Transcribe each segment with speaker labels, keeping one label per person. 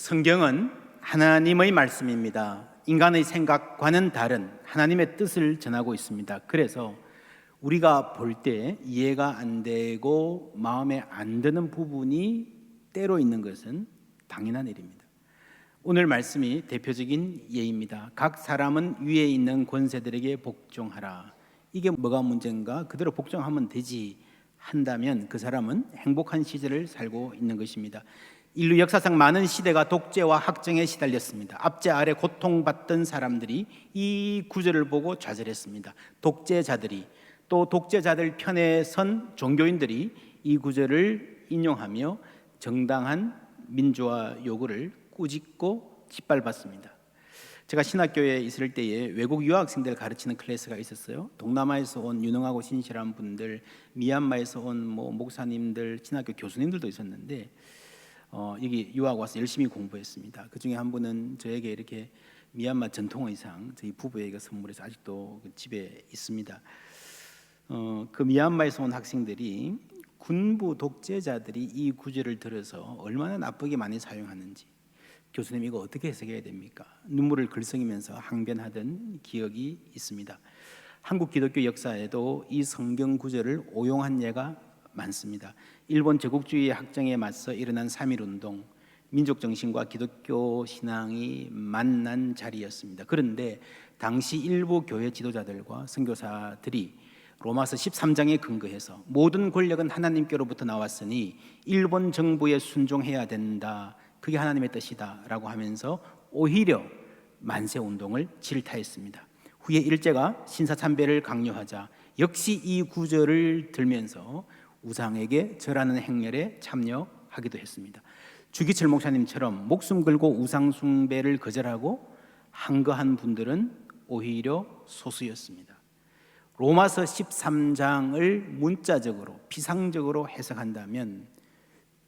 Speaker 1: 성경은 하나님의 말씀입니다. 인간의 생각과는 다른 하나님의 뜻을 전하고 있습니다. 그래서 우리가 볼 때 이해가 안 되고 마음에 안 드는 부분이 때로 있는 것은 당연한 일입니다. 오늘 말씀이 대표적인 예입니다. 각 사람은 위에 있는 권세들에게 복종하라. 이게 뭐가 문제인가? 그대로 복종하면 되지 한다면 그 사람은 행복한 시절을 살고 있는 것입니다. 인류 역사상 많은 시대가 독재와 학정에 시달렸습니다. 압제 아래 고통받던 사람들이 이 구절을 보고 좌절했습니다. 독재자들이, 또 독재자들 편에 선 종교인들이 이 구절을 인용하며 정당한 민주화 요구를 꾸짖고 짓밟았습니다. 제가 신학교에 있을 때에 외국 유학생들 가르치는 클래스가 있었어요. 동남아에서 온 유능하고 신실한 분들, 미얀마에서 온 목사님들, 신학교 교수님들도 있었는데 여기 유학 와서 열심히 공부했습니다. 그 중에 한 분은 저에게 이렇게 미얀마 전통 의상 저희 부부에게 선물해서 아직도 집에 있습니다. 그 미얀마에서 온 학생들이 군부 독재자들이 이 구절을 들어서 얼마나 나쁘게 많이 사용하는지, 교수님 이거 어떻게 해석해야 됩니까? 눈물을 글썽이면서 항변하던 기억이 있습니다. 한국 기독교 역사에도 이 성경 구절을 오용한 예가 많습니다. 일본 제국주의의 학정에 맞서 일어난 3.1운동, 민족정신과 기독교 신앙이 만난 자리였습니다. 그런데 당시 일부 교회 지도자들과 선교사들이 로마서 13장에 근거해서 모든 권력은 하나님께로부터 나왔으니 일본 정부에 순종해야 된다, 그게 하나님의 뜻이다 라고 하면서 오히려 만세운동을 질타했습니다. 후에 일제가 신사참배를 강요하자 역시 이 구절을 들면서 우상에게 절하는 행렬에 참여하기도 했습니다. 주기철 목사님처럼 목숨 걸고 우상 숭배를 거절하고 항거한 분들은 오히려 소수였습니다. 로마서 13장을 문자적으로 피상적으로 해석한다면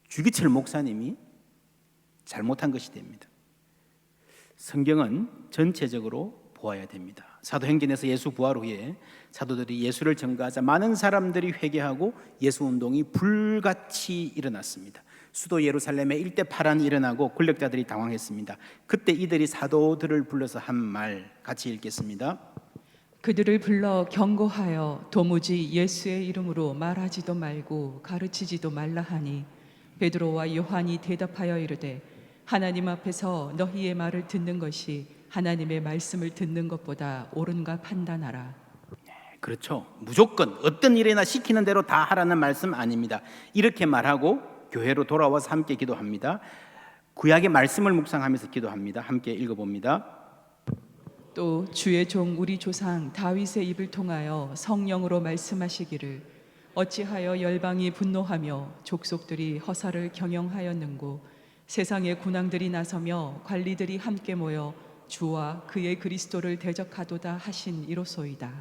Speaker 1: 주기철 목사님이 잘못한 것이 됩니다. 성경은 전체적으로 보아야 됩니다. 사도행전에서 예수 부활 후에 사도들이 예수를 전가하자 많은 사람들이 회개하고 예수운동이 불같이 일어났습니다. 수도 예루살렘에 일대파란이 일어나고 권력자들이 당황했습니다. 그때 이들이 사도들을 불러서 한 말 같이 읽겠습니다.
Speaker 2: 그들을 불러 경고하여 도무지 예수의 이름으로 말하지도 말고 가르치지도 말라 하니 베드로와 요한이 대답하여 이르되 하나님 앞에서 너희의 말을 듣는 것이 하나님의 말씀을 듣는 것보다 옳은가 판단하라.
Speaker 1: 그렇죠. 무조건 어떤 일이나 시키는 대로 다 하라는 말씀 아닙니다. 이렇게 말하고 교회로 돌아와서 함께 기도합니다. 구약의 말씀을 묵상하면서 기도합니다. 함께 읽어봅니다.
Speaker 2: 또 주의 종 우리 조상 다윗의 입을 통하여 성령으로 말씀하시기를 어찌하여 열방이 분노하며 족속들이 허사를 경영하였는고 세상의 군왕들이 나서며 관리들이 함께 모여 주와 그의 그리스도를 대적하도다 하신 이로소이다.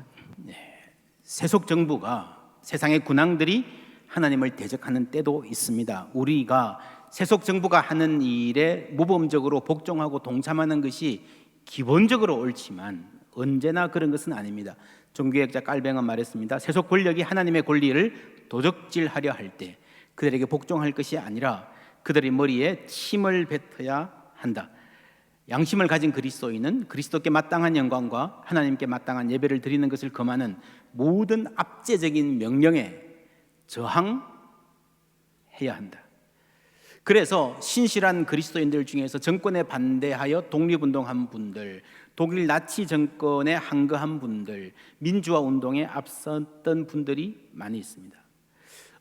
Speaker 1: 세속 정부가, 세상의 군왕들이 하나님을 대적하는 때도 있습니다. 우리가 세속 정부가 하는 일에 모범적으로 복종하고 동참하는 것이 기본적으로 옳지만 언제나 그런 것은 아닙니다. 종교학자 깔뱅은 말했습니다. 세속 권력이 하나님의 권리를 도적질하려 할 때 그들에게 복종할 것이 아니라 그들의 머리에 침을 뱉어야 한다. 양심을 가진 그리스도인은 그리스도께 마땅한 영광과 하나님께 마땅한 예배를 드리는 것을 금하는 모든 압제적인 명령에 저항해야 한다. 그래서 신실한 그리스도인들 중에서 정권에 반대하여 독립운동한 분들, 독일 나치 정권에 항거한 분들, 민주화 운동에 앞섰던 분들이 많이 있습니다.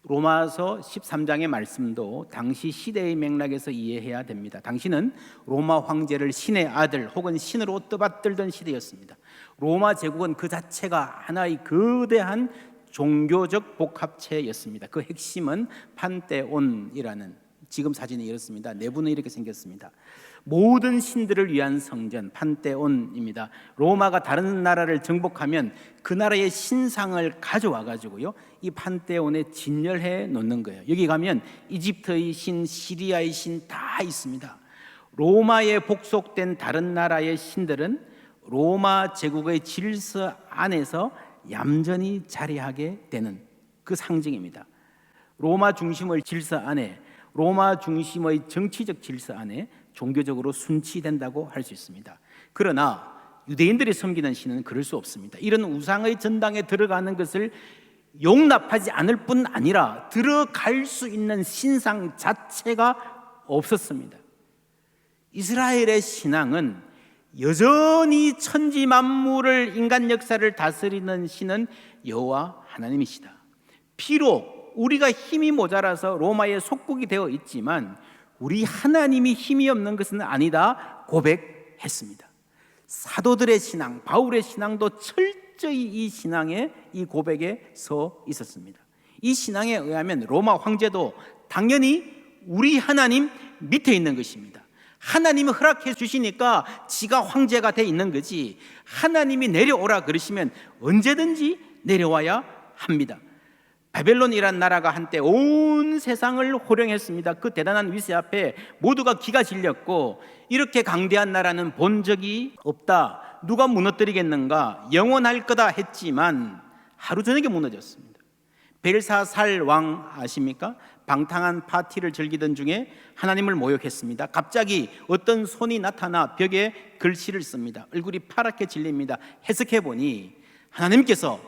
Speaker 1: 로마서 13장의 말씀도 당시 시대의 맥락에서 이해해야 됩니다. 당시는 로마 황제를 신의 아들 혹은 신으로 떠받들던 시대였습니다. 로마 제국은 그 자체가 하나의 거대한 종교적 복합체였습니다. 그 핵심은 판테온이라는, 지금 사진이 이렇습니다. 내부는 이렇게 생겼습니다. 모든 신들을 위한 성전 판테온입니다. 로마가 다른 나라를 정복하면 그 나라의 신상을 가져와 가지고요, 이 판테온에 진열해 놓는 거예요. 여기 가면 이집트의 신, 시리아의 신 다 있습니다. 로마에 복속된 다른 나라의 신들은 로마 제국의 질서 안에서 얌전히 자리하게 되는 그 상징입니다. 로마 중심의 질서 안에, 로마 중심의 정치적 질서 안에 종교적으로 순치된다고 할 수 있습니다. 그러나 유대인들이 섬기는 신은 그럴 수 없습니다. 이런 우상의 전당에 들어가는 것을 용납하지 않을 뿐 아니라 들어갈 수 있는 신상 자체가 없었습니다. 이스라엘의 신앙은 여전히 천지 만물을, 인간 역사를 다스리는 신은 여호와 하나님이시다. 비록 우리가 힘이 모자라서 로마의 속국이 되어 있지만 우리 하나님이 힘이 없는 것은 아니다 고백했습니다. 사도들의 신앙, 바울의 신앙도 철저히 이 신앙에, 이 고백에 서 있었습니다. 이 신앙에 의하면 로마 황제도 당연히 우리 하나님 밑에 있는 것입니다. 하나님이 허락해 주시니까 지가 황제가 돼 있는 거지, 하나님이 내려오라 그러시면 언제든지 내려와야 합니다. 바벨론이란 나라가 한때 온 세상을 호령했습니다. 그 대단한 위세 앞에 모두가 기가 질렸고, 이렇게 강대한 나라는 본 적이 없다, 누가 무너뜨리겠는가, 영원할 거다 했지만 하루 저녁에 무너졌습니다. 벨사살 왕 아십니까? 방탕한 파티를 즐기던 중에 하나님을 모욕했습니다. 갑자기 어떤 손이 나타나 벽에 글씨를 씁니다. 얼굴이 파랗게 질립니다. 해석해 보니 하나님께서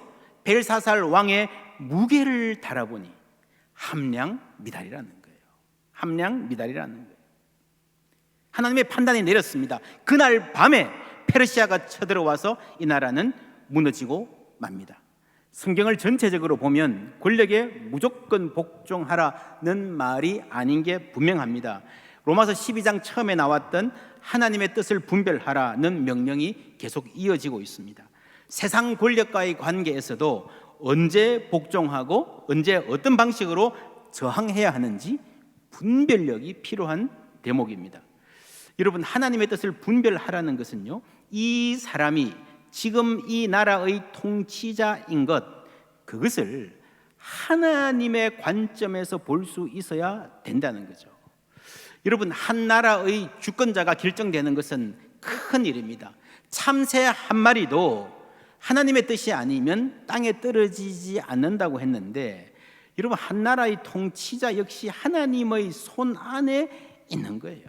Speaker 1: 벨사살 왕의 무게를 달아보니 함량 미달이라는 거예요. 함량 미달이라는 거예요. 하나님의 판단이 내렸습니다. 그날 밤에 페르시아가 쳐들어와서 이 나라는 무너지고 맙니다. 성경을 전체적으로 보면 권력에 무조건 복종하라는 말이 아닌 게 분명합니다. 로마서 12장 처음에 나왔던 하나님의 뜻을 분별하라는 명령이 계속 이어지고 있습니다. 세상 권력과의 관계에서도 언제 복종하고 언제 어떤 방식으로 저항해야 하는지 분별력이 필요한 대목입니다. 여러분, 하나님의 뜻을 분별하라는 것은요, 이 사람이 지금 이 나라의 통치자인 것, 그것을 하나님의 관점에서 볼 수 있어야 된다는 거죠. 여러분, 한 나라의 주권자가 결정되는 것은 큰 일입니다. 참새 한 마리도 하나님의 뜻이 아니면 땅에 떨어지지 않는다고 했는데, 여러분, 한 나라의 통치자 역시 하나님의 손 안에 있는 거예요.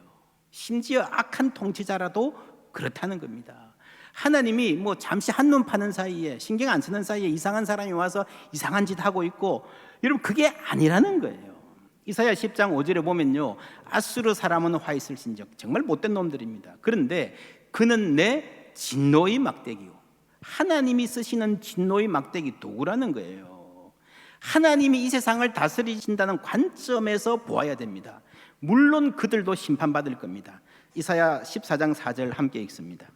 Speaker 1: 심지어 악한 통치자라도 그렇다는 겁니다. 하나님이 뭐 잠시 한눈 파는 사이에, 신경 안 쓰는 사이에 이상한 사람이 와서 이상한 짓 하고 있고, 여러분, 그게 아니라는 거예요. 이사야 10장 5절에 보면요, 아수르 사람은 화 있을진적, 정말 못된 놈들입니다. 그런데 그는 내 진노의 막대기요, 하나님이 쓰시는 진노의 막대기 도구라는 거예요. 하나님이 이 세상을 다스리신다는 관점에서 보아야 됩니다. 물론 그들도 심판받을 겁니다. 이사야 14장 4절 함께 읽습니다.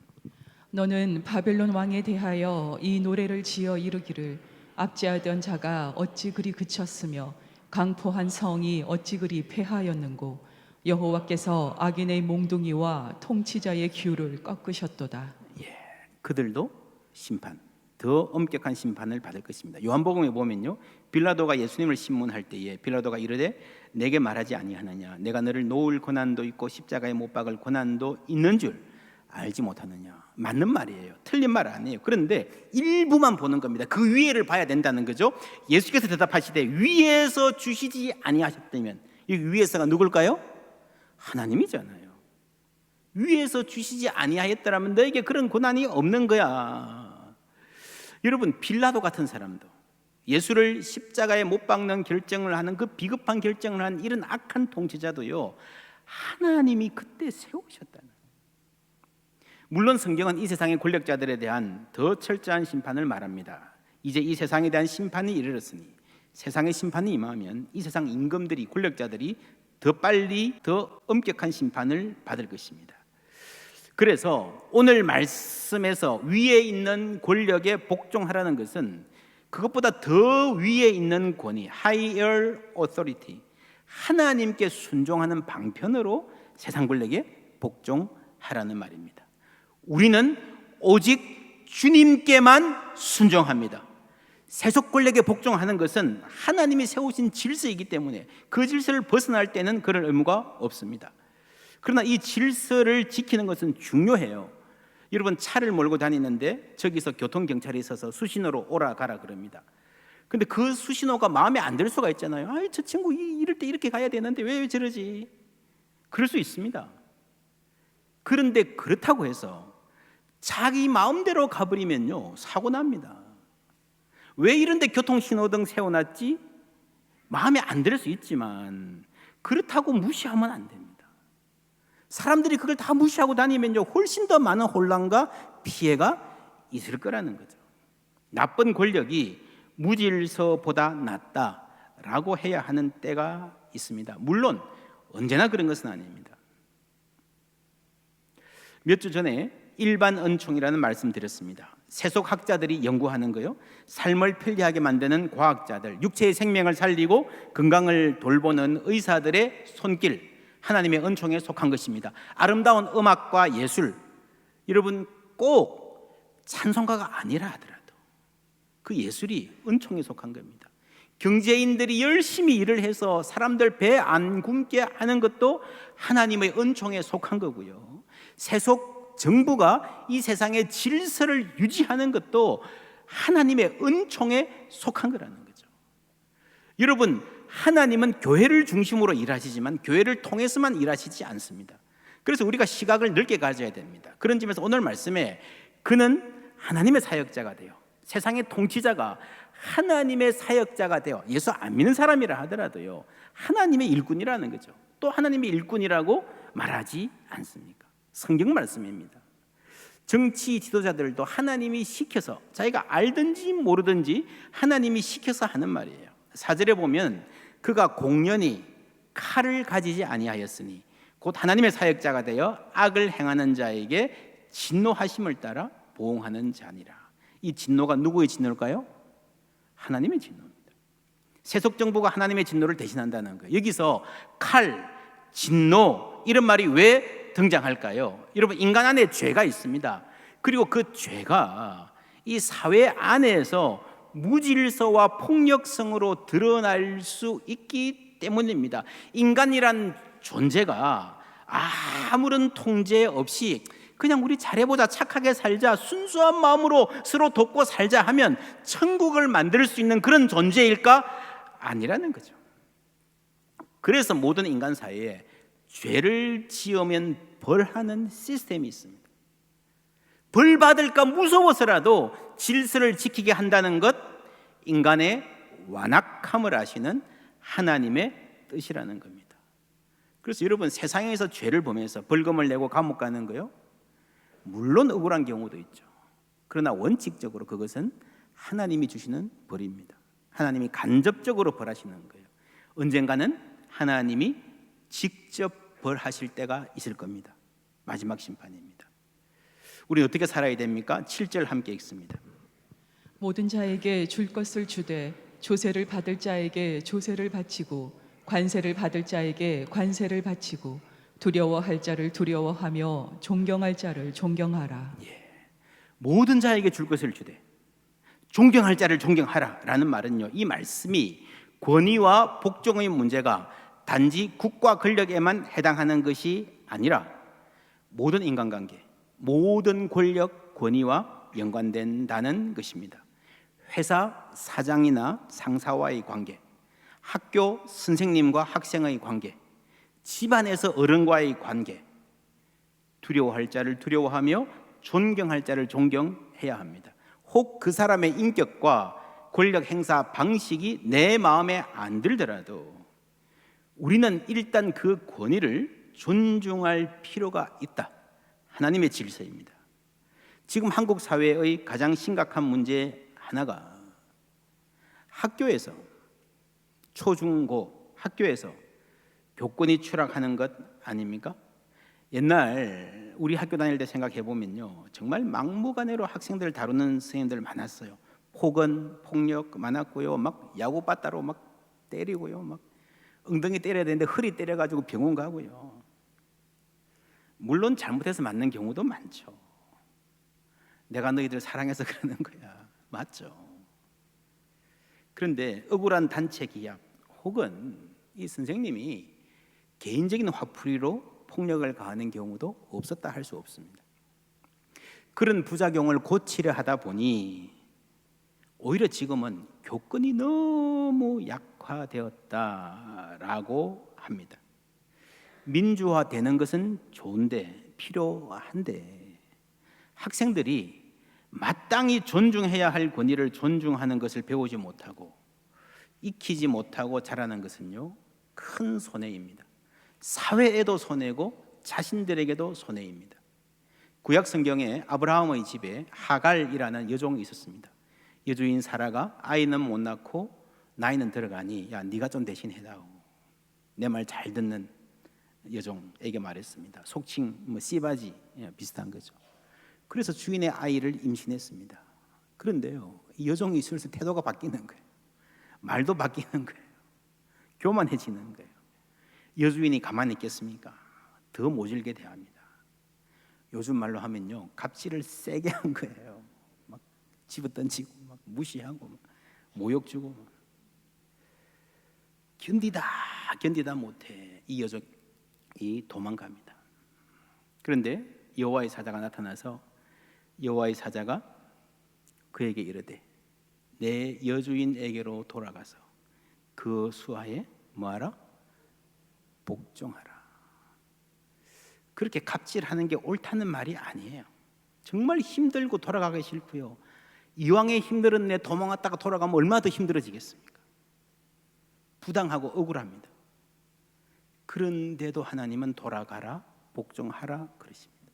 Speaker 2: 너는 바벨론 왕에 대하여 이 노래를 지어 이르기를, 압제하던 자가 어찌 그리 그쳤으며 강포한 성이 어찌 그리 패하였는고, 여호와께서 악인의 몽둥이와 통치자의 규를 꺾으셨도다.
Speaker 1: 그들도 심판, 더 엄격한 심판을 받을 것입니다. 요한복음에 보면요, 빌라도가 예수님을 신문할 때에 빌라도가 이르되 내게 말하지 아니하느냐, 내가 너를 놓을 고난도 있고 십자가에 못 박을 고난도 있는 줄 알지 못하느냐. 맞는 말이에요. 틀린 말 아니에요. 그런데 일부만 보는 겁니다. 그 위에를 봐야 된다는 거죠. 예수께서 대답하시되 위에서 주시지 아니하셨다면, 이 위에서가 누굴까요? 하나님이잖아요. 위에서 주시지 아니하였더라면 너에게 그런 고난이 없는 거야. 여러분, 빌라도 같은 사람도, 예수를 십자가에 못 박는 결정을 하는, 그 비겁한 결정을 한 이런 악한 통치자도요, 하나님이 그때 세우셨다는. 물론 성경은 이 세상의 권력자들에 대한 더 철저한 심판을 말합니다. 이제 이 세상에 대한 심판이 이르렀으니 세상의 심판이 임하면 이 세상 임금들이, 권력자들이 더 빨리 더 엄격한 심판을 받을 것입니다. 그래서 오늘 말씀에서 위에 있는 권력에 복종하라는 것은 그것보다 더 위에 있는 권위, higher authority, 하나님께 순종하는 방편으로 세상 권력에 복종하라는 말입니다. 우리는 오직 주님께만 순종합니다. 세속 권력에 복종하는 것은 하나님이 세우신 질서이기 때문에 그 질서를 벗어날 때는 그럴 의무가 없습니다. 그러나 이 질서를 지키는 것은 중요해요. 여러분, 차를 몰고 다니는데 저기서 교통경찰이 있어서 수신호로 오라 가라 그럽니다. 근데 그 수신호가 마음에 안 들 수가 있잖아요. 저 친구 이럴 때 이렇게 가야 되는데 왜 저러지? 그럴 수 있습니다. 그런데 그렇다고 해서 자기 마음대로 가버리면요 사고 납니다. 왜 이런데 교통신호등 세워놨지? 마음에 안 들 수 있지만 그렇다고 무시하면 안 됩니다. 사람들이 그걸 다 무시하고 다니면요 훨씬 더 많은 혼란과 피해가 있을 거라는 거죠. 나쁜 권력이 무질서보다 낫다라고 해야 하는 때가 있습니다. 물론 언제나 그런 것은 아닙니다. 몇 주 전에 일반 은총이라는 말씀 드렸습니다. 세속학자들이 연구하는 거요, 삶을 편리하게 만드는 과학자들, 육체의 생명을 살리고 건강을 돌보는 의사들의 손길, 하나님의 은총에 속한 것입니다. 아름다운 음악과 예술, 여러분 꼭 찬송가가 아니라 하더라도 그 예술이 은총에 속한 겁니다. 경제인들이 열심히 일을 해서 사람들 배 안 굶게 하는 것도 하나님의 은총에 속한 거고요, 세속 정부가 이 세상의 질서를 유지하는 것도 하나님의 은총에 속한 거라는 거죠. 여러분, 하나님은 교회를 중심으로 일하시지만 교회를 통해서만 일하시지 않습니다. 그래서 우리가 시각을 넓게 가져야 됩니다. 그런 점에서 오늘 말씀에 그는 하나님의 사역자가 되어, 세상의 통치자가 하나님의 사역자가 되어, 예수 안 믿는 사람이라 하더라도요 하나님의 일꾼이라는 거죠. 또 하나님의 일꾼이라고 말하지 않습니까? 성경 말씀입니다. 정치 지도자들도 하나님이 시켜서, 자기가 알든지 모르든지 하나님이 시켜서 하는 말이에요. 4절에 보면 그가 공연히 칼을 가지지 아니하였으니 곧 하나님의 사역자가 되어 악을 행하는 자에게 진노하심을 따라 보응하는 자니라. 이 진노가 누구의 진노일까요? 하나님의 진노입니다. 세속 정부가 하나님의 진노를 대신한다는 거예요. 여기서 칼, 진노 이런 말이 왜 등장할까요? 여러분, 인간 안에 죄가 있습니다. 그리고 그 죄가 이 사회 안에서 무질서와 폭력성으로 드러날 수 있기 때문입니다. 인간이란 존재가 아무런 통제 없이 그냥 우리 잘해보자, 착하게 살자, 순수한 마음으로 서로 돕고 살자 하면 천국을 만들 수 있는 그런 존재일까? 아니라는 거죠. 그래서 모든 인간 사이에 죄를 지으면 벌하는 시스템이 있습니다. 벌 받을까 무서워서라도 질서를 지키게 한다는 것, 인간의 완악함을 아시는 하나님의 뜻이라는 겁니다. 그래서 여러분, 세상에서 죄를 범해서 벌금을 내고 감옥 가는 거요, 물론 억울한 경우도 있죠. 그러나 원칙적으로 그것은 하나님이 주시는 벌입니다. 하나님이 간접적으로 벌하시는 거예요. 언젠가는 하나님이 직접 벌하실 때가 있을 겁니다. 마지막 심판입니다. 우리는 어떻게 살아야 됩니까? 7절 함께 읽습니다.
Speaker 2: 모든 자에게 줄 것을 주되 조세를 받을 자에게 조세를 바치고 관세를 받을 자에게 관세를 바치고 두려워할 자를 두려워하며 존경할 자를 존경하라.
Speaker 1: 모든 자에게 줄 것을 주되 존경할 자를 존경하라 라는 말은요, 이 말씀이 권위와 복종의 문제가 단지 국가 권력에만 해당하는 것이 아니라 모든 인간관계, 모든 권력, 권위와 연관된다는 것입니다. 회사 사장이나 상사와의 관계, 학교 선생님과 학생의 관계, 집안에서 어른과의 관계, 두려워할 자를 두려워하며 존경할 자를 존경해야 합니다. 혹 그 사람의 인격과 권력 행사 방식이 내 마음에 안 들더라도 우리는 일단 그 권위를 존중할 필요가 있다. 하나님의 질서입니다. 지금 한국 사회의 가장 심각한 문제 하나가 학교에서, 초중고 학교에서 교권이 추락하는 것 아닙니까? 옛날 우리 학교 다닐 때 생각해 보면요, 정말 막무가내로 학생들을 다루는 선생님들 많았어요. 폭언, 폭력 많았고요. 막 야구 빠따로 막 때리고요. 막 엉덩이 때려야 되는데 허리 때려가지고 병원 가고요. 물론 잘못해서 맞는 경우도 많죠. 내가 너희들 사랑해서 그러는 거야. 맞죠. 그런데 억울한 단체 기합 혹은 이 선생님이 개인적인 화풀이로 폭력을 가하는 경우도 없었다 할 수 없습니다. 그런 부작용을 고치려 하다 보니 오히려 지금은 교권이 너무 약화되었다라고 합니다. 민주화되는 것은 좋은데 필요한데 학생들이 마땅히 존중해야 할 권위를 존중하는 것을 배우지 못하고 익히지 못하고 자라는 것은요, 큰 손해입니다. 사회에도 손해고 자신들에게도 손해입니다. 구약 성경에 아브라함의 집에 하갈이라는 여종이 있었습니다. 여주인 사라가 아이는 못 낳고 나이는 들어가니 야 네가 좀 대신 해다오. 내 말 잘 듣는 여종에게 말했습니다. 속칭 씨바지 비슷한 거죠. 그래서 주인의 아이를 임신했습니다. 그런데요, 이 여종이 슬슬 태도가 바뀌는 거예요. 말도 바뀌는 거예요. 교만해지는 거예요. 여주인이 가만히 있겠습니까? 더 모질게 대합니다. 요즘 말로 하면요, 갑질을 세게 한 거예요. 막 집어던지고 막 무시하고 막 모욕 주고 막. 견디다 못해 이 여종이 도망갑니다. 그런데 여호와의 사자가 나타나서 여호와의 사자가 그에게 이르되 내 여주인에게로 돌아가서 그 수하에 뭐하라? 복종하라. 그렇게 갑질하는 게 옳다는 말이 아니에요. 정말 힘들고 돌아가기 싫고요, 이왕에 힘들은 내 도망갔다가 돌아가면 얼마나 더 힘들어지겠습니까? 부당하고 억울합니다. 그런데도 하나님은 돌아가라, 복종하라 그러십니다.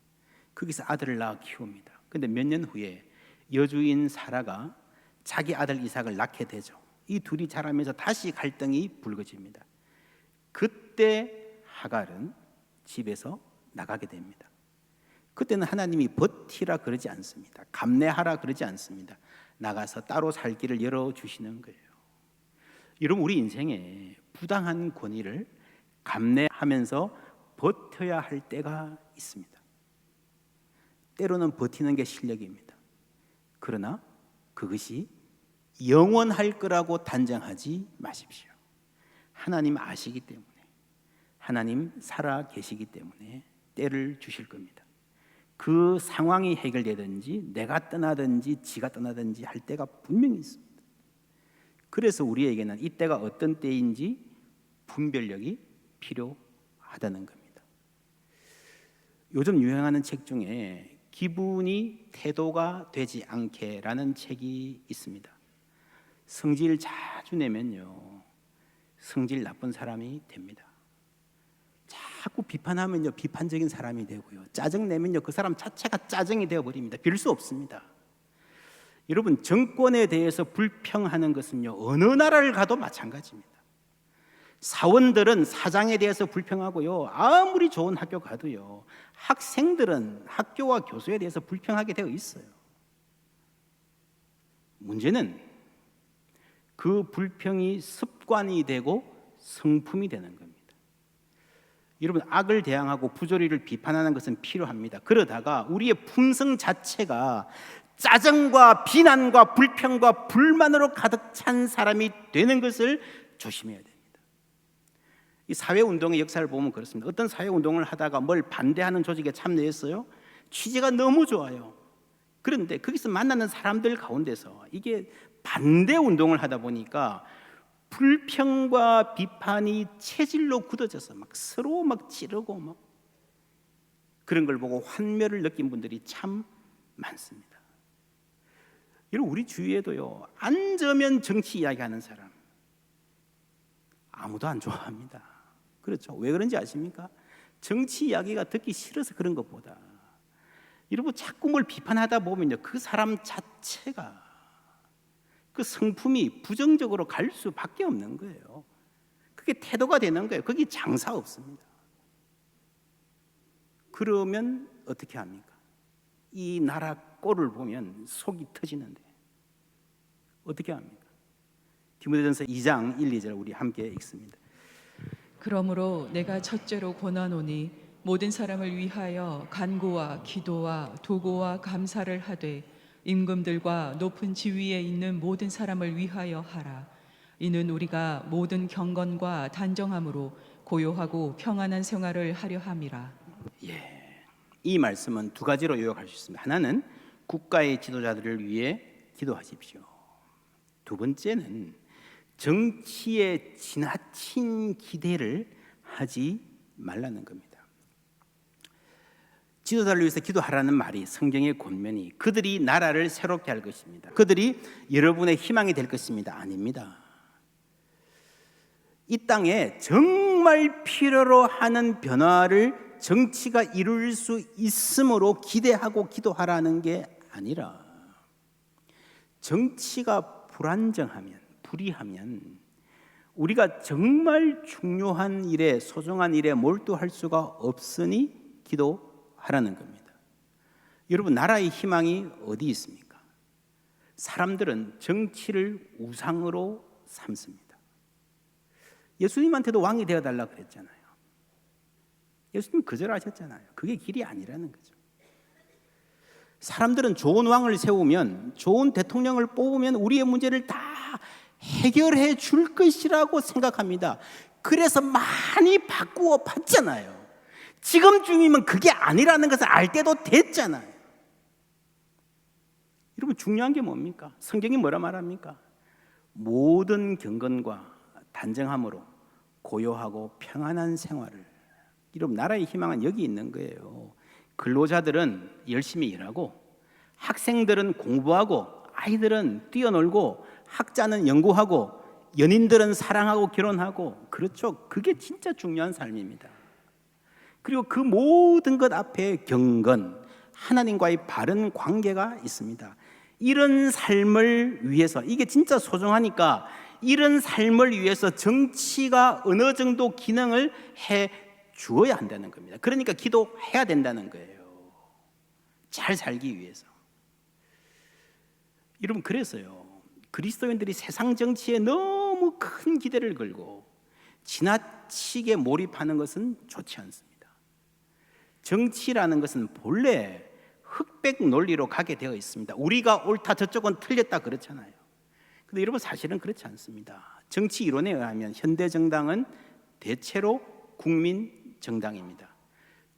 Speaker 1: 거기서 아들을 낳아 키웁니다. 그런데 몇 년 후에 여주인 사라가 자기 아들 이삭을 낳게 되죠. 이 둘이 자라면서 다시 갈등이 불거집니다. 그때 하갈은 집에서 나가게 됩니다. 그때는 하나님이 버티라 그러지 않습니다. 감내하라 그러지 않습니다. 나가서 따로 살 길을 열어주시는 거예요. 여러분, 우리 인생에 부당한 권위를 감내하면서 버텨야 할 때가 있습니다. 때로는 버티는 게 실력입니다. 그러나 그것이 영원할 거라고 단정하지 마십시오. 하나님 아시기 때문에, 하나님 살아 계시기 때문에 때를 주실 겁니다. 그 상황이 해결되든지 내가 떠나든지 지가 떠나든지 할 때가 분명히 있습니다. 그래서 우리에게는 이 때가 어떤 때인지 분별력이 필요하다는 겁니다. 요즘 유행하는 책 중에 기분이 태도가 되지 않게라는 책이 있습니다. 성질 자주 내면요, 성질 나쁜 사람이 됩니다. 자꾸 비판하면요, 비판적인 사람이 되고요, 짜증 내면요, 그 사람 자체가 짜증이 되어버립니다. 빌 수 없습니다. 여러분, 정권에 대해서 불평하는 것은요, 어느 나라를 가도 마찬가지입니다. 사원들은 사장에 대해서 불평하고요, 아무리 좋은 학교 가도요, 학생들은 학교와 교수에 대해서 불평하게 되어 있어요. 문제는 그 불평이 습관이 되고 성품이 되는 겁니다. 여러분, 악을 대항하고 부조리를 비판하는 것은 필요합니다. 그러다가 우리의 품성 자체가 짜증과 비난과 불평과 불만으로 가득 찬 사람이 되는 것을 조심해야 됩니다. 이 사회운동의 역사를 보면 그렇습니다. 어떤 사회운동을 하다가 뭘 반대하는 조직에 참여했어요. 취지가 너무 좋아요. 그런데 거기서 만나는 사람들 가운데서 이게 반대운동을 하다 보니까 불평과 비판이 체질로 굳어져서 막 서로 막 찌르고 막 그런 걸 보고 환멸을 느낀 분들이 참 많습니다. 여러분, 우리 주위에도요, 앉으면 정치 이야기하는 사람 아무도 안 좋아합니다. 그렇죠? 왜 그런지 아십니까? 정치 이야기가 듣기 싫어서 그런 것보다 여러분, 자꾸 뭘 비판하다 보면요, 그 사람 자체가 그 성품이 부정적으로 갈 수밖에 없는 거예요. 그게 태도가 되는 거예요. 거기 장사 없습니다. 그러면 어떻게 합니까? 이 나라 꼴을 보면 속이 터지는데 어떻게 합니까? 디모데전서 2장 1, 2절 우리 함께 읽습니다.
Speaker 2: 그러므로 내가 첫째로 권하노니 모든 사람을 위하여 간구와 기도와 도고와 감사를 하되 임금들과 높은 지위에 있는 모든 사람을 위하여 하라. 이는 우리가 모든 경건과 단정함으로 고요하고 평안한 생활을 하려 함이라.
Speaker 1: 이 말씀은 두 가지로 요약할 수 있습니다. 하나는 국가의 지도자들을 위해 기도하십시오. 두 번째는 정치에 지나친 기대를 하지 말라는 겁니다. 지도자를 위해서 기도하라는 말이 성경의 권면이 그들이 나라를 새롭게 할 것입니다. 그들이 여러분의 희망이 될 것입니다. 아닙니다. 이 땅에 정말 필요로 하는 변화를 정치가 이룰 수 있으므로 기대하고 기도하라는 게 아니라 정치가 불안정하면, 불의하면 우리가 정말 중요한 일에, 소중한 일에 몰두할 수가 없으니 기도하라는 겁니다. 여러분, 나라의 희망이 어디 있습니까? 사람들은 정치를 우상으로 삼습니다. 예수님한테도 왕이 되어달라 그랬잖아요. 예수님 거절하셨잖아요. 그게 길이 아니라는 거죠. 사람들은 좋은 왕을 세우면, 좋은 대통령을 뽑으면 우리의 문제를 다 해결해 줄 것이라고 생각합니다. 그래서 많이 바꾸어 봤잖아요. 지금쯤이면 그게 아니라는 것을 알 때도 됐잖아요. 여러분, 중요한 게 뭡니까? 성경이 뭐라 말합니까? 모든 경건과 단정함으로 고요하고 평안한 생활을. 여러분, 나라의 희망은 여기 있는 거예요. 근로자들은 열심히 일하고, 학생들은 공부하고, 아이들은 뛰어놀고, 학자는 연구하고, 연인들은 사랑하고 결혼하고. 그렇죠. 그게 진짜 중요한 삶입니다. 그리고 그 모든 것 앞에 경건, 하나님과의 바른 관계가 있습니다. 이런 삶을 위해서, 이게 진짜 소중하니까 이런 삶을 위해서 정치가 어느 정도 기능을 해 주어야 한다는 겁니다. 그러니까 기도해야 된다는 거예요. 잘 살기 위해서. 여러분, 그래서요, 그리스도인들이 세상 정치에 너무 큰 기대를 걸고 지나치게 몰입하는 것은 좋지 않습니다. 정치라는 것은 본래 흑백 논리로 가게 되어 있습니다. 우리가 옳다, 저쪽은 틀렸다 그렇잖아요. 근데 여러분, 사실은 그렇지 않습니다. 정치 이론에 의하면 현대 정당은 대체로 국민 정당입니다.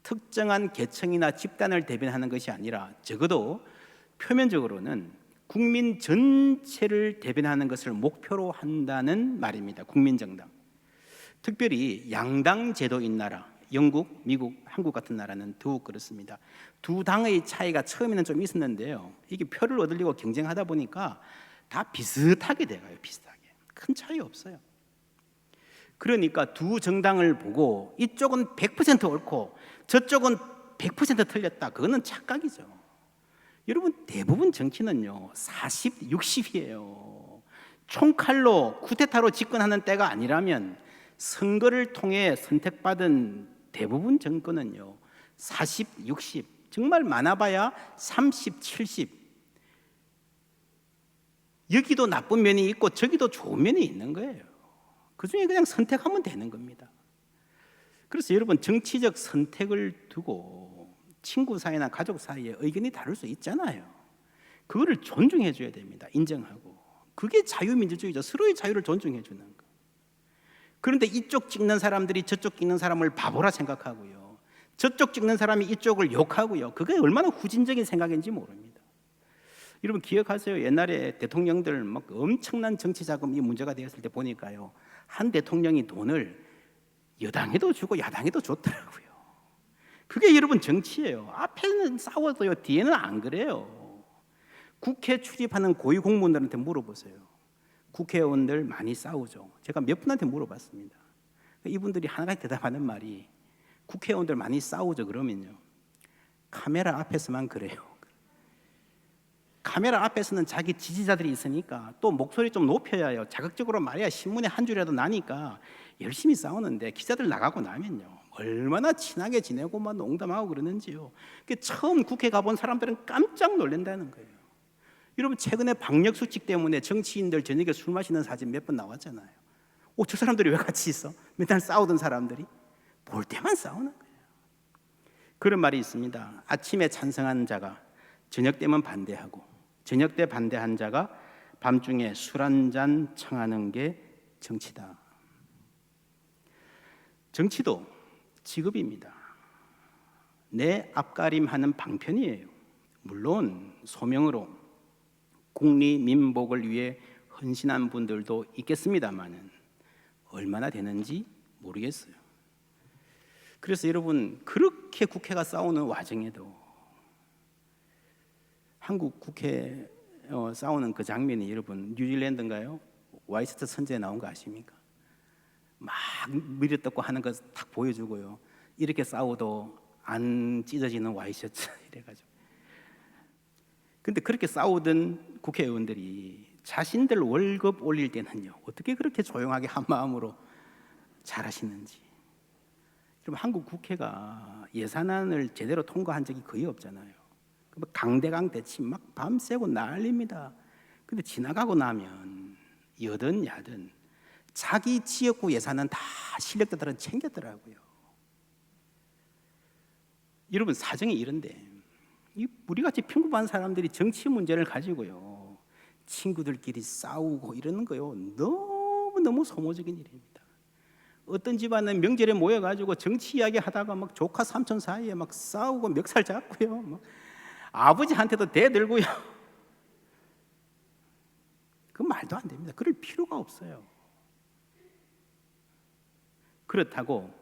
Speaker 1: 특정한 계층이나 집단을 대변하는 것이 아니라 적어도 표면적으로는 국민 전체를 대변하는 것을 목표로 한다는 말입니다. 국민정당. 특별히 양당 제도인 나라, 영국, 미국, 한국 같은 나라는 더욱 그렇습니다. 두 당의 차이가 처음에는 좀 있었는데요, 이게 표를 얻으려고 경쟁하다 보니까 다 비슷하게 돼가요. 비슷하게. 큰 차이 없어요. 그러니까 두 정당을 보고 이쪽은 100% 옳고 저쪽은 100% 틀렸다, 그거는 착각이죠. 여러분, 대부분 정치는요 40, 60이에요. 총칼로 쿠데타로 집권하는 때가 아니라면 선거를 통해 선택받은 대부분 정권은요 40, 60, 정말 많아봐야 30, 70. 여기도 나쁜 면이 있고 저기도 좋은 면이 있는 거예요. 그 중에 그냥 선택하면 되는 겁니다. 그래서 여러분, 정치적 선택을 두고 친구 사이나 가족 사이에 의견이 다를 수 있잖아요. 그거를 존중해 줘야 됩니다. 인정하고. 그게 자유민주주의죠. 서로의 자유를 존중해 주는 거. 그런데 이쪽 찍는 사람들이 저쪽 찍는 사람을 바보라 생각하고요, 저쪽 찍는 사람이 이쪽을 욕하고요, 그게 얼마나 후진적인 생각인지 모릅니다. 여러분, 기억하세요? 옛날에 대통령들 막 엄청난 정치 자금이 문제가 되었을 때 보니까요, 한 대통령이 돈을 여당에도 주고 야당에도 줬더라고요. 그게 여러분 정치예요. 앞에는 싸워도요, 뒤에는 안 그래요. 국회 출입하는 고위공무원들한테 물어보세요. 국회의원들 많이 싸우죠. 제가 몇 분한테 물어봤습니다. 이분들이 하나같이 대답하는 말이, 국회의원들 많이 싸우죠 그러면요, 카메라 앞에서만 그래요. 카메라 앞에서는 자기 지지자들이 있으니까 또 목소리 좀 높여야 해요. 자극적으로 말해야 신문에 한 줄이라도 나니까 열심히 싸우는데, 기자들 나가고 나면요 얼마나 친하게 지내고 막 농담하고 그러는지요. 처음 국회 가본 사람들은 깜짝 놀란다는 거예요. 여러분, 최근에 방역수칙 때문에 정치인들 저녁에 술 마시는 사진 몇 번 나왔잖아요. 저 사람들이 왜 같이 있어? 맨날 싸우던 사람들이 볼 때만 싸우는 거예요. 그런 말이 있습니다. 아침에 찬성한 자가 저녁 때면 반대하고, 저녁 때 반대한 자가 밤중에 술 한잔 청하는 게 정치다. 정치도 직업입니다. 내 앞가림하는 방편이에요. 물론 소명으로 국리민복을 위해 헌신한 분들도 있겠습니다만은 얼마나 되는지 모르겠어요. 그래서 여러분, 그렇게 국회가 싸우는 와중에도 한국 국회 싸우는 그 장면이 여러분 뉴질랜드인가요? 와이스트 선제에 나온 거 아십니까? 막 밀어뜯고 하는 거 딱 보여주고요. 이렇게 싸워도 안 찢어지는 와이셔츠 이래가지고. 근데 그렇게 싸우던 국회의원들이 자신들 월급 올릴 때는요, 어떻게 그렇게 조용하게 한 마음으로 잘하시는지. 그럼 한국 국회가 예산안을 제대로 통과한 적이 거의 없잖아요. 강대강 대치 막 밤새고 난립니다. 근데 지나가고 나면 여든 야든 자기 지역구 예산은 다 실력자들은 챙겼더라고요. 여러분, 사정이 이런데 우리같이 평범한 사람들이 정치 문제를 가지고요 친구들끼리 싸우고 이러는 거요 너무너무 소모적인 일입니다. 어떤 집안은 명절에 모여가지고 정치 이야기 하다가 막 조카 삼촌 사이에 막 싸우고 멱살 잡고요, 막 아버지한테도 대들고요. 그 말도 안 됩니다. 그럴 필요가 없어요. 그렇다고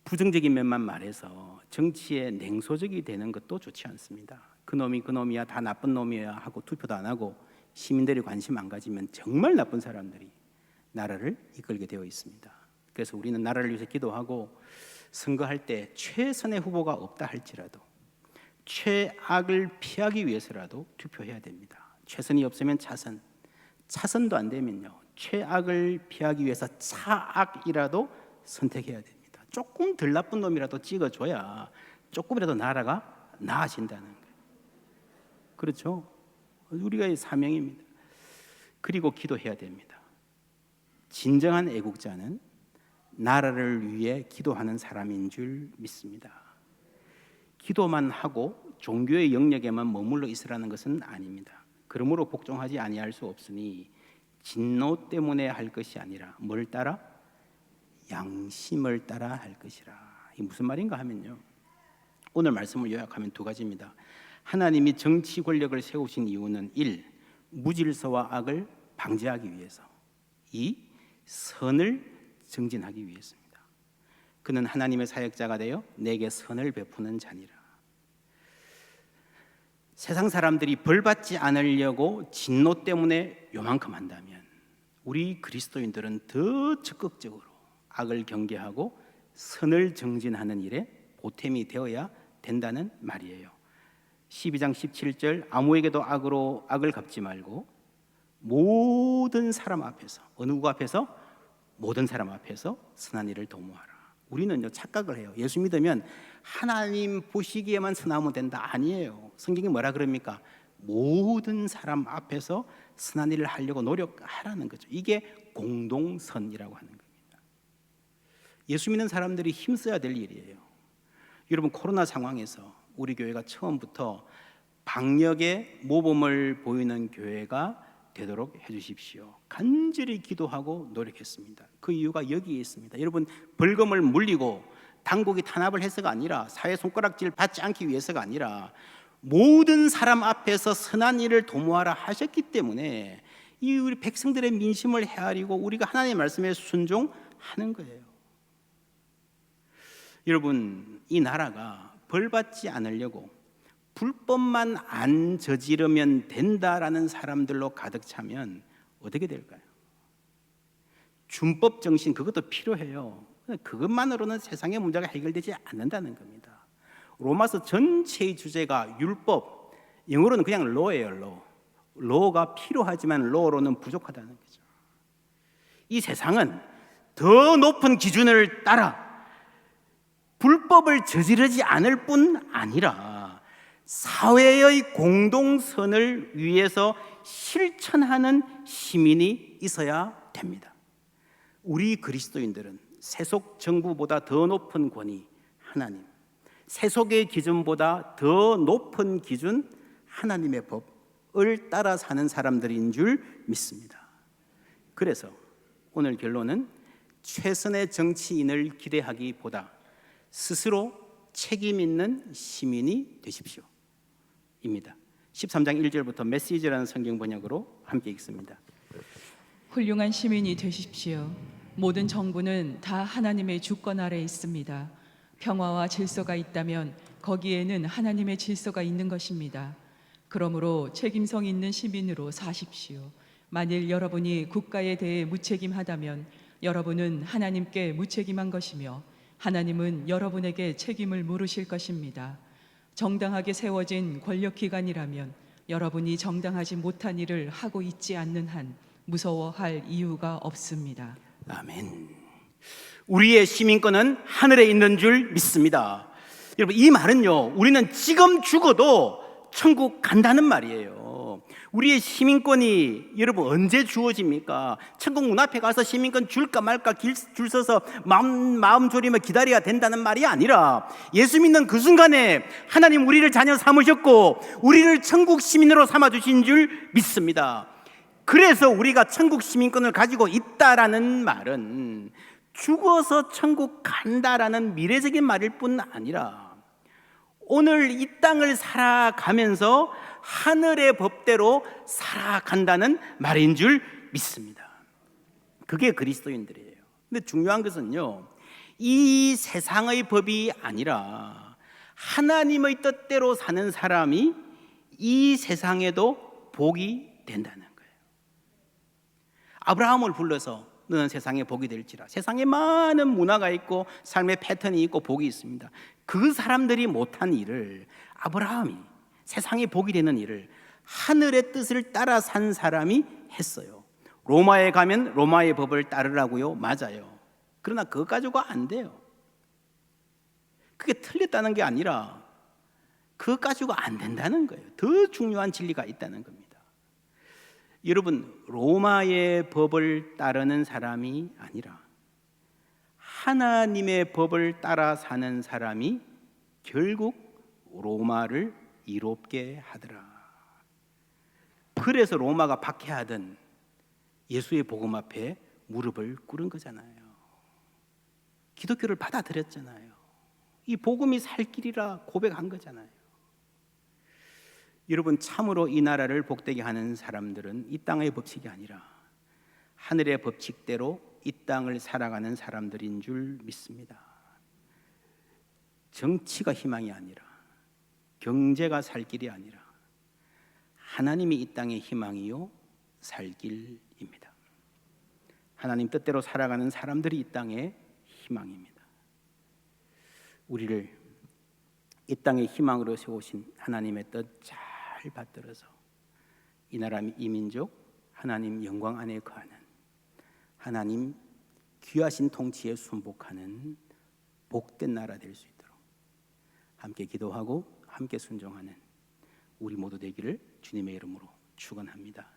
Speaker 1: 부정적인 면만 말해서 정치에 냉소적이 되는 것도 좋지 않습니다. 그놈이 그놈이야, 다 나쁜 놈이야 하고 투표도 안 하고 시민들이 관심 안 가지면 정말 나쁜 사람들이 나라를 이끌게 되어 있습니다. 그래서 우리는 나라를 위해서 기도하고 선거할 때 최선의 후보가 없다 할지라도 최악을 피하기 위해서라도 투표해야 됩니다. 최선이 없으면 차선, 차선도 안 되면요 최악을 피하기 위해서 차악이라도 선택해야 됩니다. 조금 덜 나쁜 놈이라도 찍어줘야 조금이라도 나라가 나아진다는 거예요. 그렇죠? 우리가 사명입니다. 그리고 기도해야 됩니다. 진정한 애국자는 나라를 위해 기도하는 사람인 줄 믿습니다. 기도만 하고 종교의 영역에만 머물러 있으라는 것은 아닙니다. 그러므로 복종하지 아니할 수 없으니 진노 때문에 할 것이 아니라 뭘 따라? 양심을 따라 할 것이라. 이게 무슨 말인가 하면요, 오늘 말씀을 요약하면 두 가지입니다. 하나님이 정치 권력을 세우신 이유는 1. 무질서와 악을 방지하기 위해서, 2. 선을 증진하기 위해서입니다. 그는 하나님의 사역자가 되어 내게 선을 베푸는 자니라. 세상 사람들이 벌받지 않으려고 진노 때문에 요만큼 한다면 우리 그리스도인들은 더 적극적으로 악을 경계하고 선을 증진하는 일에 보탬이 되어야 된다는 말이에요. 12장 17절 아무에게도 악을 갚지 말고 모든 사람 앞에서, 어느 누구 앞에서? 모든 사람 앞에서 선한 일을 도모하라. 우리는요 착각을 해요. 예수 믿으면 하나님 보시기에만 선하면 된다. 아니에요. 성경이 뭐라 그럽니까? 모든 사람 앞에서 선한 일을 하려고 노력하라는 거죠. 이게 공동선이라고 하는 겁니다. 예수 믿는 사람들이 힘써야 될 일이에요. 여러분, 코로나 상황에서 우리 교회가 처음부터 방역에 모범을 보이는 교회가 되도록 해주십시오. 간절히 기도하고 노력했습니다. 그 이유가 여기에 있습니다. 여러분, 벌금을 물리고 당국이 탄압을 해서가 아니라, 사회 손가락질 받지 않기 위해서가 아니라 모든 사람 앞에서 선한 일을 도모하라 하셨기 때문에 이 우리 백성들의 민심을 헤아리고 우리가 하나님의 말씀에 순종하는 거예요. 여러분, 이 나라가 벌받지 않으려고 불법만 안 저지르면 된다라는 사람들로 가득 차면 어떻게 될까요? 준법 정신, 그것도 필요해요. 그것만으로는 세상의 문제가 해결되지 않는다는 겁니다. 로마서 전체의 주제가 율법, 영어로는 그냥 law예요. law가 필요하지만 law로는 부족하다는 거죠. 이 세상은 더 높은 기준을 따라 불법을 저지르지 않을 뿐 아니라 사회의 공동선을 위해서 실천하는 시민이 있어야 됩니다. 우리 그리스도인들은 세속 정부보다 더 높은 권위 하나님, 세속의 기준보다 더 높은 기준 하나님의 법을 따라 사는 사람들인 줄 믿습니다. 그래서 오늘 결론은 최선의 정치인을 기대하기보다 스스로 책임 있는 시민이 되십시오 입니다. 13장 1절부터 메시지라는 성경 번역으로 함께 읽습니다.
Speaker 2: 훌륭한 시민이 되십시오. 모든 정부는 다 하나님의 주권 아래 있습니다. 평화와 질서가 있다면 거기에는 하나님의 질서가 있는 것입니다. 그러므로 책임성 있는 시민으로 사십시오. 만일 여러분이 국가에 대해 무책임하다면 여러분은 하나님께 무책임한 것이며 하나님은 여러분에게 책임을 물으실 것입니다. 정당하게 세워진 권력기관이라면 여러분이 정당하지 못한 일을 하고 있지 않는 한 무서워할 이유가 없습니다.
Speaker 1: 아멘. 우리의 시민권은 하늘에 있는 줄 믿습니다. 여러분, 이 말은요, 우리는 지금 죽어도 천국 간다는 말이에요. 우리의 시민권이 여러분 언제 주어집니까? 천국 문 앞에 가서 시민권 줄까 말까 줄 서서 마음 졸이며 기다려야 된다는 말이 아니라 예수 믿는 그 순간에 하나님 우리를 자녀 삼으셨고 우리를 천국 시민으로 삼아주신 줄 믿습니다. 그래서 우리가 천국 시민권을 가지고 있다라는 말은 죽어서 천국 간다라는 미래적인 말일 뿐 아니라 오늘 이 땅을 살아가면서 하늘의 법대로 살아간다는 말인 줄 믿습니다. 그게 그리스도인들이에요. 근데 중요한 것은요, 이 세상의 법이 아니라 하나님의 뜻대로 사는 사람이 이 세상에도 복이 된다는 거예요. 아브라함을 불러서 너는 세상에 복이 될지라. 세상에 많은 문화가 있고 삶의 패턴이 있고 복이 있습니다. 그 사람들이 못한 일을 아브라함이 세상에 복이 되는 일을 하늘의 뜻을 따라 산 사람이 했어요. 로마에 가면 로마의 법을 따르라고요? 맞아요. 그러나 그것 가지고 안 돼요. 그게 틀렸다는 게 아니라 그것 가지고 안 된다는 거예요. 더 중요한 진리가 있다는 겁니다. 여러분, 로마의 법을 따르는 사람이 아니라 하나님의 법을 따라 사는 사람이 결국 로마를 이롭게 하더라. 그래서 로마가 박해하던 예수의 복음 앞에 무릎을 꿇은 거잖아요. 기독교를 받아들였잖아요. 이 복음이 살 길이라 고백한 거잖아요. 여러분, 참으로 이 나라를 복되게 하는 사람들은 이 땅의 법칙이 아니라 하늘의 법칙대로 이 땅을 살아가는 사람들인 줄 믿습니다. 정치가 희망이 아니라 경제가 살 길이 아니라 하나님이 이 땅의 희망이요 살 길입니다. 하나님 뜻대로 살아가는 사람들이 이 땅의 희망입니다. 우리를 이 땅의 희망으로 세우신 하나님의 뜻 잘 받들어서 이 나라 이 민족 하나님 영광 안에 거하는 하나님 귀하신 통치에 순복하는 복된 나라 될 수 있도록 함께 기도하고 함께 순종하는 우리 모두 되기를 주님의 이름으로 축원합니다.